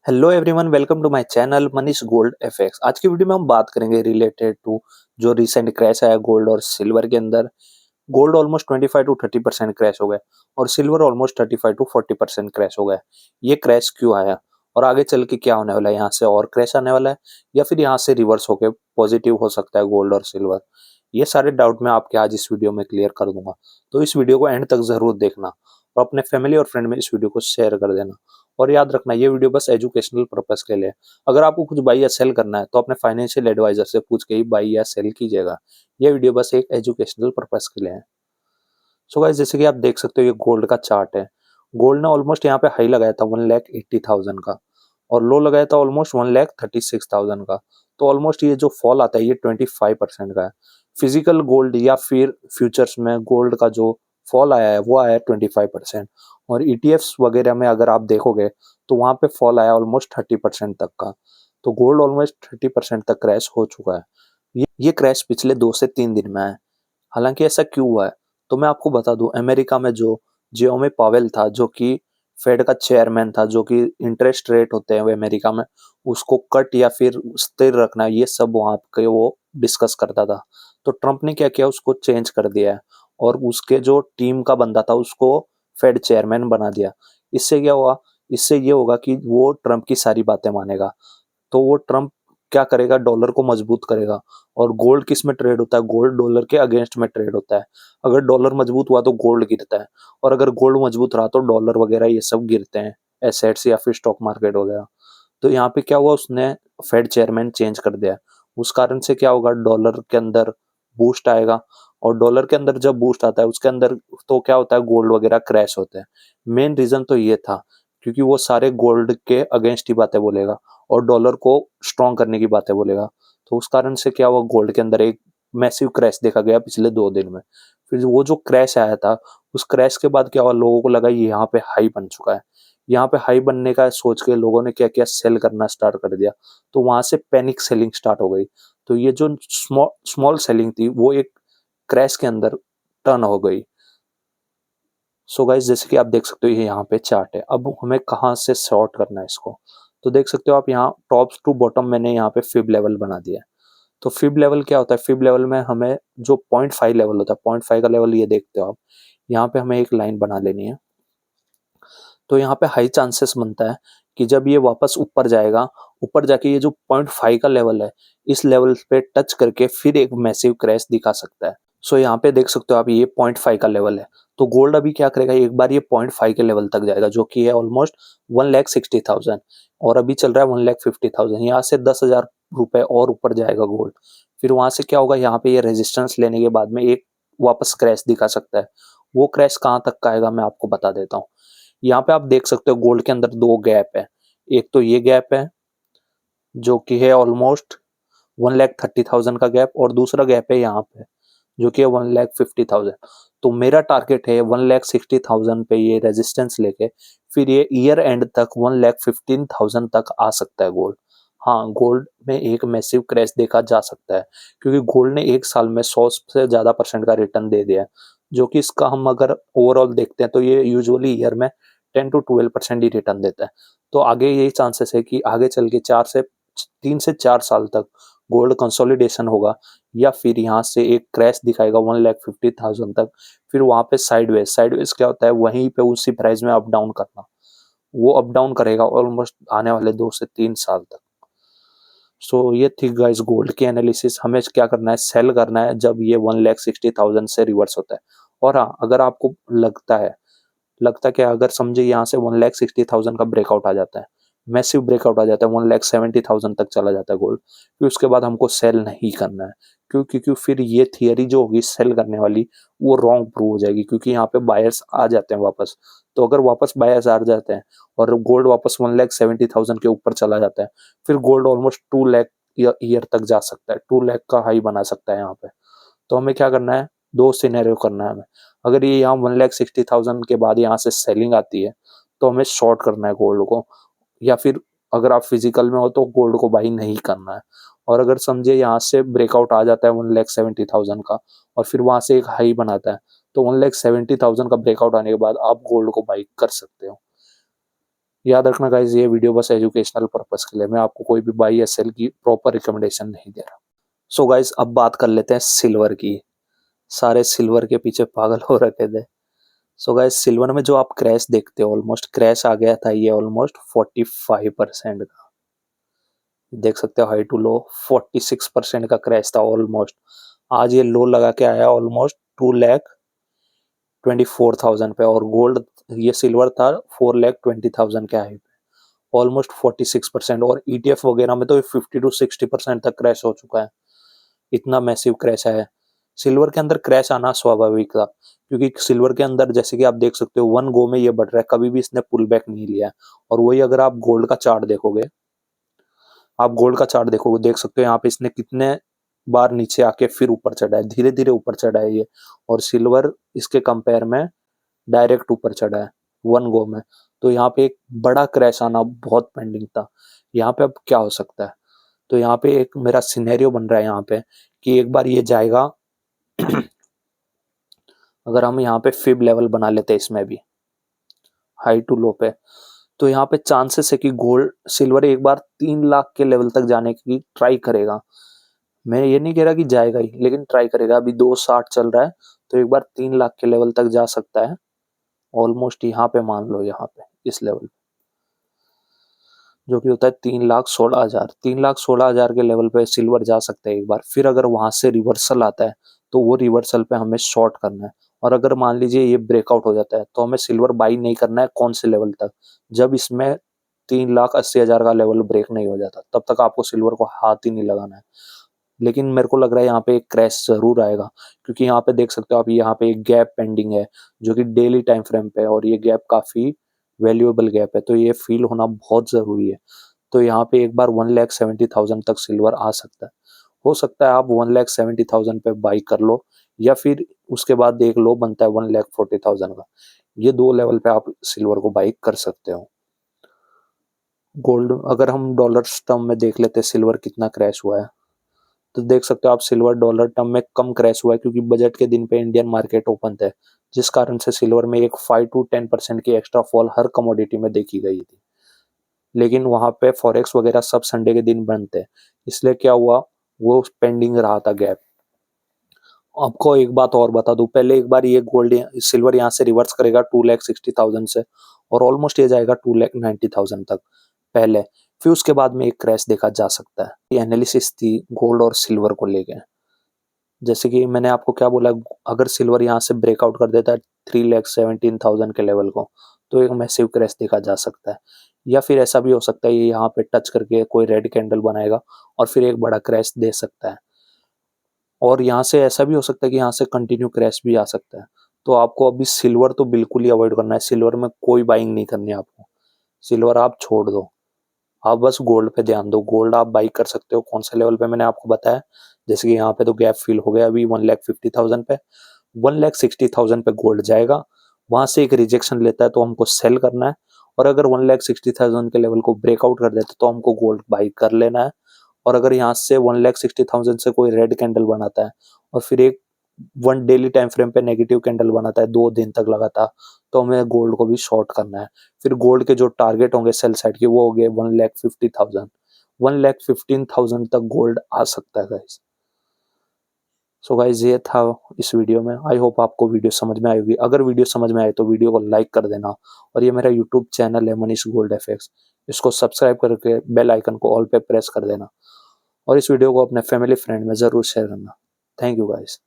Hello everyone, welcome to my channel Manish gold FX. आज की video में हम बात करेंगे रिलेटेड टू जो रिसेंट क्रैश आया गोल्ड और सिल्वर के अंदर। गोल्ड ऑलमोस्ट 25 टू 30% क्रैश हो गया और सिल्वर ऑलमोस्ट 35 टू 40% क्रैश हो गया। ये क्रैश क्यों आया और आगे चल के क्या होने वाला है? यहाँ से और क्रैश आने वाला है या फिर यहाँ से रिवर्स होके पॉजिटिव हो सकता है गोल्ड और सिल्वर? ये सारे डाउट मैं आपके आज इस वीडियो में क्लियर कर दूंगा, तो इस वीडियो को एंड तक जरूर देखना और अपने फैमिली और फ्रेंड में इस वीडियो को शेयर कर देना। और याद रखना, ये वीडियो बस एजुकेशनल पर्पस के लिए है। अगर आपको कुछ बाई या सेल करना है तो अपने फाइनेंशियल एडवाइजर से पूछ के ही बाई या सेल कीजिएगा। ये वीडियो बस एक एजुकेशनल पर्पस के लिए है। सो गाइस, जैसे कि आप देख सकते हो ये गोल्ड का चार्ट है। गोल्ड ने ऑलमोस्ट यहाँ पे हाई लगाया था 1,80,000 का और लो लगाया था ऑलमोस्ट 1,36,000 का। तो ऑलमोस्ट ये जो फॉल आता है ये 25% का है। फिजिकल गोल्ड या फिर फ्यूचर्स में गोल्ड का जो फॉल आया है वो आया है 25%। और ईटीएफ्स वगैरह में अगर आप देखोगे तो वहां पे फॉल आया ऑलमोस्ट 30% तक का। तो गोल्ड ऑलमोस्ट 30% तक क्रैश हो चुका है। ये क्रैश पिछले 2 से 3 दिन में है। हालांकि ऐसा क्यों हुआ है तो मैं आपको बता दूं, अमेरिका में जो जेरोमी पावेल था, जो कि फेड का चेयरमैन था, जो कि इंटरेस्ट रेट होते हैं वो अमेरिका में उसको कट या फिर स्थिर रखना, ये सब वहां पे वो डिस्कस करता था। तो ट्रम्प ने क्या किया, उसको चेंज कर दिया है और उसके जो टीम का बंदा था उसको फेड चेयरमैन बना दिया। इससे क्या हुआ, इससे ये होगा कि वो ट्रम्प की सारी बातें मानेगा। तो वो ट्रम्प क्या करेगा, डॉलर को मजबूत करेगा। और गोल्ड किस में ट्रेड होता है? गोल्ड डॉलर के अगेंस्ट में ट्रेड होता है। अगर डॉलर मजबूत हुआ तो गोल्ड गिरता है और अगर गोल्ड मजबूत रहा तो डॉलर वगैरह ये सब गिरते हैं, एसेट्स या फिर स्टॉक मार्केट वगैरह। तो यहाँ पे क्या हुआ, उसने फेड चेयरमैन चेंज कर दिया। उस कारण से क्या होगा, डॉलर के अंदर बूस्ट आएगा और डॉलर के अंदर जब बूस्ट आता है उसके अंदर तो क्या होता है, गोल्ड वगैरह क्रैश होते हैं। मेन रीजन तो ये था क्योंकि वो सारे गोल्ड के अगेंस्ट ही बातें बोलेगा और डॉलर को स्ट्रॉन्ग करने की बातें बोलेगा। तो उस कारण से क्या हुआ, गोल्ड के अंदर एक मैसिव क्रैश देखा गया पिछले 2 दिन में। फिर वो जो क्रैश आया था, उस क्रैश के बाद क्या हुआ, लोगों को लगा ये यहाँ पे हाई बन चुका है। यहाँ पे हाई बनने का सोच के लोगों ने क्या किया, सेल करना स्टार्ट कर दिया। तो वहां से पैनिक सेलिंग स्टार्ट हो गई। तो ये जो स्मॉल सेलिंग थी वो एक क्रैश के अंदर टर्न हो गई। सो गाइस, जैसे कि आप देख सकते हो ये यहाँ पे चार्ट है। अब हमें कहाँ से शॉर्ट करना है इसको, तो देख सकते हो आप यहाँ टॉप टू बॉटम मैंने यहाँ पे फिब लेवल बना दिया है। तो फिब लेवल क्या होता है, फिब लेवल में हमें जो 0.5 लेवल होता है, 0.5 का लेवल ये देखते हो आप। यहाँ पे हमें एक लाइन बना लेनी है। तो यहाँ पे हाई चांसेस बनता है कि जब ये वापस ऊपर जाएगा, ऊपर जाके ये जो 0.5 का लेवल है इस लेवल पे टच करके फिर एक मैसिव क्रैश दिखा सकता है। सो यहाँ पे देख सकते हो आप ये 0.5 का लेवल है। तो गोल्ड अभी क्या करेगा, एक बार ये 0.5 के लेवल तक जाएगा जो कि है ऑलमोस्ट 1,60,000 और अभी चल रहा है 1,50,000। यहाँ से 10,000 रुपए और ऊपर जाएगा गोल्ड। फिर वहां से क्या होगा, यहाँ पे ये रेजिस्टेंस लेने के बाद में एक वापस क्रैश दिखा सकता है। वो क्रैश कहाँ तक का आएगा मैं आपको बता देता हूँ। यहाँ पे आप देख सकते हो गोल्ड के अंदर दो गैप है। एक तो ये गैप है जो कि है ऑलमोस्ट 1,30,000 का गैप और दूसरा गैप है यहाँ पे जो कि है 1,50,000। तो मेरा टारगेट है 1,60,000 पे ये रेजिस्टेंस लेके फिर ये ईयर एंड तक 1,15,000 तक आ सकता है गोल्ड। हाँ, गोल्ड में एक मैसिव क्रैश देखा जा सकता है क्योंकि गोल्ड ने एक साल में 100 से ज्यादा परसेंट का रिटर्न दे दिया है। जो कि इसका हम अगर ओवरऑल देखते हैं तो ये यूजुअली ईयर में 10 to 12% ही रिटर्न देता है। तो आगे यही चांसेस है कि आगे चल के 3 से 4 साल तक गोल्ड कंसोलिडेशन होगा या फिर यहाँ से एक क्रैश दिखाएगा 1,50,000 तक। फिर वहां पे साइडवेज, साइडवेज क्या होता है, वहीं पे उसी प्राइस में अप डाउन करना। वो अप डाउन करेगा ऑलमोस्ट आने वाले 2 से 3 साल तक। सो ये थी गाइस गोल्ड की एनालिसिस। हमें क्या करना है, सेल करना है जब ये 1,60,000 से रिवर्स होता है। और हाँ, अगर आपको लगता क्या, अगर समझे यहाँ से 1,60,000 का ब्रेकआउट आ जाता है, मैसिव ब्रेकआउट आ जाता है, 1,70,000 तक चला जाता है गोल्ड, फिर उसके बाद हमको सेल नहीं करना है। क्योंकि फिर ये थियरी जो होगी सेल करने वाली वो रॉन्ग प्रूव हो जाएगी क्योंकि यहाँ पे बायर्स आ जाते हैं वापस। तो अगर वापस बायर्स आ जाते हैं और गोल्ड वापस 1,70,000 के ऊपर चला जाता है, फिर गोल्ड ऑलमोस्ट 2 लाख ईयर तक जा सकता है, 2 लाख का हाई बना सकता है यहाँ पे। तो हमें क्या करना है, दो सिनेरियो करना है हमें। अगर ये यहाँ 1,60,000 के बाद यहाँ से सेलिंग आती है तो हमें शॉर्ट करना है गोल्ड को, या फिर अगर आप फिजिकल में हो तो गोल्ड को बाई नहीं करना है। और अगर समझे यहाँ से ब्रेकआउट आ जाता है 1,70,000 का और फिर वहां से एक हाई बनाता है, तो 1,70,000 का ब्रेकआउट आने के बाद आप गोल्ड को बाई कर सकते हो। याद रखना गाइज, ये वीडियो बस एजुकेशनल पर्पस के लिए, मैं आपको कोई भी बाई या सेल की प्रॉपर रिकमेंडेशन नहीं दे रहा। सो गाइज अब बात कर लेते हैं सिल्वर की। सारे सिल्वर के पीछे पागल हो रखे थे। सो गाइज सिल्वर में जो आप क्रैश देखते हो, ऑलमोस्ट क्रैश आ गया था ये ऑलमोस्ट 45% का। देख सकते हो हाई टू लो 46% का क्रैश था ऑलमोस्ट। आज ये लो लगा के आया ऑलमोस्ट 2,24,000 पे, और गोल्ड ये सिल्वर था 4,20,000 के हाई पे, ऑलमोस्ट 46%। और ईटीएफ वगैरह में तो 50 to 60% तक क्रैश हो चुका है। इतना मैसिव क्रैश है। सिल्वर के अंदर क्रैश आना स्वाभाविक था, क्योंकि सिल्वर के अंदर जैसे कि आप देख सकते हो वन गो में ये बढ़ रहा है, कभी भी इसने पुल बैक नहीं लिया है। और वही अगर आप गोल्ड का चार्ट देखोगे, देख सकते हो यहाँ पे इसने कितने बार नीचे आके फिर ऊपर चढ़ा है, धीरे धीरे ऊपर चढ़ा है ये। और सिल्वर इसके कंपेयर में डायरेक्ट ऊपर चढ़ा है वन गो में। तो यहाँ पे एक बड़ा क्रैश आना बहुत पेंडिंग था। यहाँ पे अब क्या हो सकता है, तो यहाँ पे एक मेरा सिनेरियो बन रहा है यहाँ पे कि एक बार ये जाएगा अगर हम यहाँ पे फिब लेवल बना लेते हैं इसमें भी हाई टू लो पे, तो यहाँ पे चांसेस है कि गोल्ड सिल्वर एक बार 3 लाख के लेवल तक जाने की ट्राई करेगा। मैं ये नहीं कह रहा कि जाएगा ही, लेकिन ट्राई करेगा। अभी 2,60 चल रहा है, तो एक बार 3 लाख के लेवल तक जा सकता है ऑलमोस्ट। यहाँ पे मान लो, यहाँ पे इस लेवल जो कि होता है 3,16,000, 3,16,000 के लेवल पे सिल्वर जा सकता है एक बार। फिर अगर वहां से रिवर्सल आता है तो वो रिवर्सल पे हमें शॉर्ट करना है। और अगर मान लीजिए ये ब्रेकआउट हो जाता है तो हमें सिल्वर बाई नहीं करना है। कौन से लेवल तक, जब इसमें 3,80,000 का लेवल ब्रेक नहीं हो जाता, तब तक आपको सिल्वर को हाथ ही नहीं लगाना है। लेकिन मेरे को लग रहा है यहाँ पे एक क्रैश जरूर आएगा, क्योंकि यहाँ पे देख सकते हो आप, यहाँ पे एक गैप पेंडिंग है जो कि डेली टाइम फ्रेम पे है, और ये गैप काफी वैल्यूएबल गैप है, तो ये फील होना बहुत जरूरी है। तो यहाँ पे एक बार 1,70,000 तक सिल्वर आ सकता है। हो सकता है आप 1,70,000 पे बाई कर लो, या फिर उसके बाद एक लो बनता है 1,40,000 का। ये दो लेवल पे आप सिल्वर को बाई कर सकते हो। गोल्ड अगर हम डॉलर टर्म में देख लेते हैं सिल्वर कितना क्रैश हुआ है, तो देख सकते हो आप सिल्वर डॉलर टर्म में कम क्रैश हुआ है, क्योंकि बजट के दिन पे इंडियन मार्केट ओपन थे, जिस कारण से सिल्वर में एक 5 to 10% की एक्स्ट्रा फॉल हर कमोडिटी में देखी गई थी। लेकिन वहां पे फॉरेक्स वगैरह सब संडे के दिन बंद थे, इसलिए क्या हुआ, वो पेंडिंग रहा था गैप। आपको एक बात और बता दूं, पहले एक बार ये गोल्ड सिल्वर यहाँ से रिवर्स करेगा 2,60,000 से, और ऑलमोस्ट ये जाएगा 2,90,000 तक पहले। फिर उसके बाद में एक क्रैश देखा जा सकता है। ये एनालिसिस थी गोल्ड और सिल्वर को लेके। जैसे कि मैंने आपको क्या बोला, अगर सिल्वर यहाँ से ब्रेकआउट कर देता है 3,17,000 के लेवल को, तो एक मैसिव क्रैश देखा जा सकता है। या फिर ऐसा भी हो सकता है ये यहाँ पे टच करके कोई रेड कैंडल बनाएगा और फिर एक बड़ा क्रैश दे सकता है। और यहाँ से ऐसा भी हो सकता है कि यहाँ से कंटिन्यू क्रैश भी आ सकता है। तो आपको अभी सिल्वर तो बिल्कुल ही अवॉइड करना है। सिल्वर में कोई बाइंग नहीं करनी है आपको। सिल्वर आप छोड़ दो, आप बस गोल्ड पे ध्यान दो। गोल्ड आप बाई कर सकते हो कौन से लेवल पे, मैंने आपको बताया। जैसे कि यहाँ पे तो गैप फिल हो गया अभी 1,50,000 पे, 1,60,000 पे गोल्ड जाएगा। वहां से एक रिजेक्शन लेता है तो हमको सेल करना है, और अगर 1,60,000 के लेवल को ब्रेकआउट कर देता है तो हमको गोल्ड बाई कर लेना है। और अगर यहाँ से 1,60,000 से कोई रेड कैंडल बनाता है और फिर एक वन डेली टाइम फ्रेम पे नेगेटिव कैंडल बनाता है 2 दिन तक लगातार, तो हमें गोल्ड को भी शॉर्ट करना है। फिर गोल्ड के जो टारगेट होंगे सेल साइड के, वो हो गए 1,50,000, 1,15,000 तक गोल्ड आ सकता है गाइस। सो गाइस ये था इस वीडियो में। आई होप आपको वीडियो समझ में आई होगी। अगर वीडियो समझ में आए तो वीडियो को लाइक कर देना, और ये मेरा यूट्यूब चैनल है मनीष गोल्ड एफएक्स, इसको सब्सक्राइब करके बेल आइकन को ऑल पे प्रेस कर देना, और इस वीडियो को अपने फैमिली फ्रेंड में जरूर शेयर करना। Thank you guys.